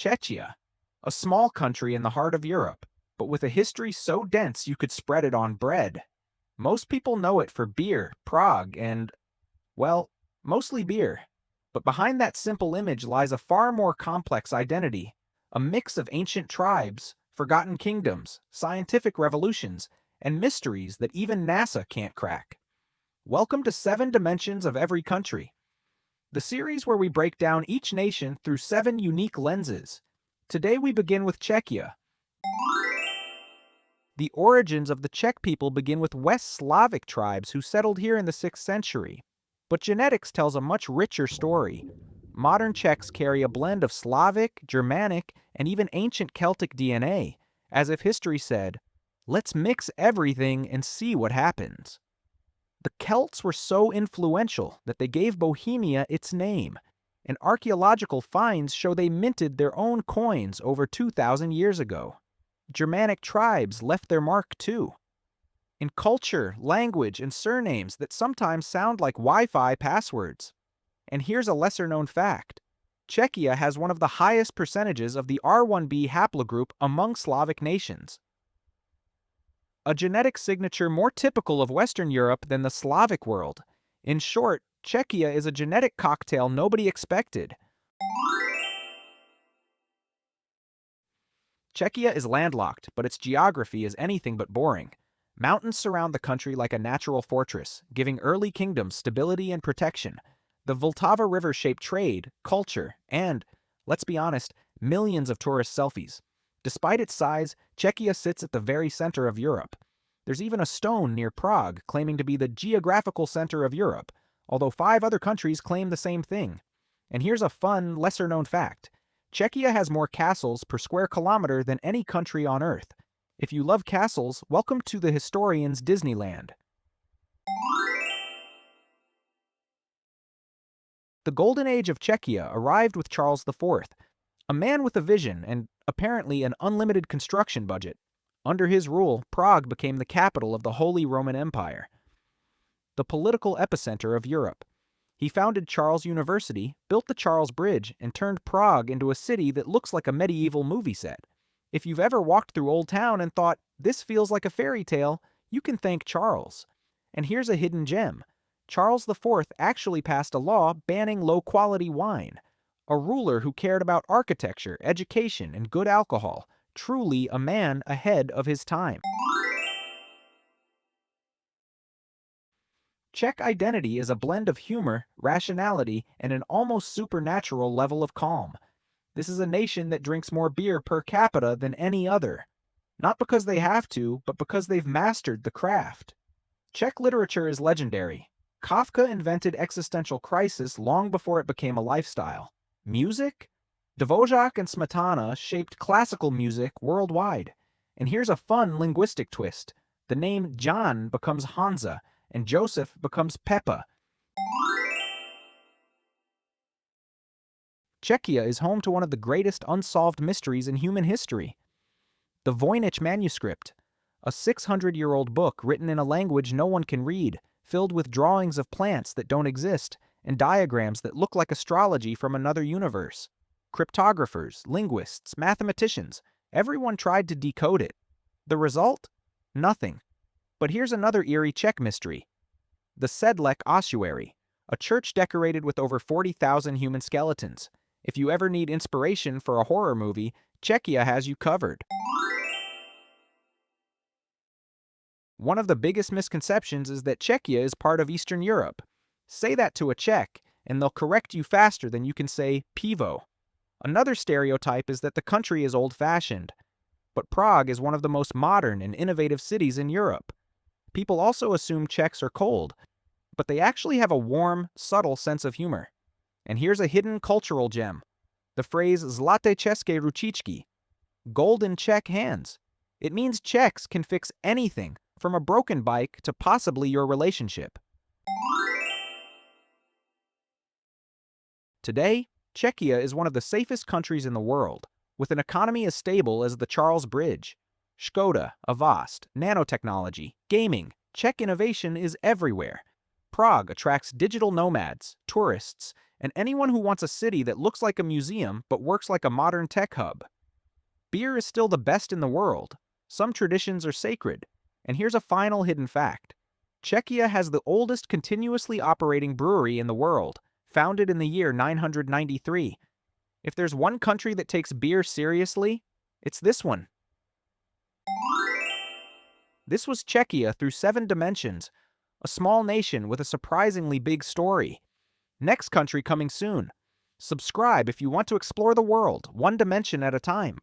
Czechia, a small country in the heart of Europe, but with a history so dense you could spread it on bread. Most people know it for beer, Prague, and, well, mostly beer. But behind that simple image lies a far more complex identity, a mix of ancient tribes, forgotten kingdoms, scientific revolutions, and mysteries that even NASA can't crack. Welcome to 7 Dimensions of Every Country, the series where we break down each nation through 7 unique lenses. Today we begin with Czechia. The origins of the Czech people begin with West Slavic tribes who settled here in the 6th century. But genetics tells a much richer story. Modern Czechs carry a blend of Slavic, Germanic, and even ancient Celtic DNA, as if history said, let's mix everything and see what happens. The Celts were so influential that they gave Bohemia its name, and archaeological finds show they minted their own coins over 2,000 years ago. Germanic tribes left their mark too, in culture, language, and surnames that sometimes sound like Wi-Fi passwords. And here's a lesser-known fact. Czechia has one of the highest percentages of the R1b haplogroup among Slavic nations. A genetic signature more typical of Western Europe than the Slavic world. In short, Czechia is a genetic cocktail nobody expected. Czechia is landlocked, but its geography is anything but boring. Mountains surround the country like a natural fortress, giving early kingdoms stability and protection. The Vltava River shaped trade, culture, and, let's be honest, millions of tourist selfies. Despite its size, Czechia sits at the very center of Europe. There's even a stone near Prague claiming to be the geographical center of Europe, although 5 other countries claim the same thing. And here's a fun, lesser-known fact. Czechia has more castles per square kilometer than any country on Earth. If you love castles, welcome to the historian's Disneyland. The golden age of Czechia arrived with Charles IV, a man with a vision and apparently an unlimited construction budget. Under his rule, Prague became the capital of the Holy Roman Empire, the political epicenter of Europe. He founded Charles University, built the Charles Bridge, and turned Prague into a city that looks like a medieval movie set. If you've ever walked through Old Town and thought, this feels like a fairy tale, you can thank Charles. And here's a hidden gem. Charles IV actually passed a law banning low-quality wine. A ruler who cared about architecture, education, and good alcohol. Truly a man ahead of his time. Czech identity is a blend of humor, rationality, and an almost supernatural level of calm. This is a nation that drinks more beer per capita than any other. Not because they have to, but because they've mastered the craft. Czech literature is legendary. Kafka invented existential crisis long before it became a lifestyle. Music? Dvořák and Smetana shaped classical music worldwide. And here's a fun linguistic twist. The name John becomes Hansa, and Joseph becomes Peppa. Czechia is home to one of the greatest unsolved mysteries in human history. The Voynich manuscript, a 600-year-old book written in a language no one can read, filled with drawings of plants that don't exist, and diagrams that look like astrology from another universe. Cryptographers, linguists, mathematicians, everyone tried to decode it. The result? Nothing. But here's another eerie Czech mystery. The Sedlec ossuary, a church decorated with over 40,000 human skeletons. If you ever need inspiration for a horror movie, Czechia has you covered. One of the biggest misconceptions is that Czechia is part of Eastern Europe. Say that to a Czech, and they'll correct you faster than you can say pivo. Another stereotype is that the country is old-fashioned. But Prague is one of the most modern and innovative cities in Europe. People also assume Czechs are cold, but they actually have a warm, subtle sense of humor. And here's a hidden cultural gem. The phrase zlaté české ručičky, golden Czech hands. It means Czechs can fix anything, from a broken bike to possibly your relationship. Today, Czechia is one of the safest countries in the world, with an economy as stable as the Charles Bridge. Škoda, Avast, nanotechnology, gaming, Czech innovation is everywhere. Prague attracts digital nomads, tourists, and anyone who wants a city that looks like a museum but works like a modern tech hub. Beer is still the best in the world. Some traditions are sacred. And here's a final hidden fact. Czechia has the oldest continuously operating brewery in the world, founded in the year 993. If there's one country that takes beer seriously, it's this one. This was Czechia through 7 dimensions, a small nation with a surprisingly big story. Next country coming soon. Subscribe if you want to explore the world, one dimension at a time.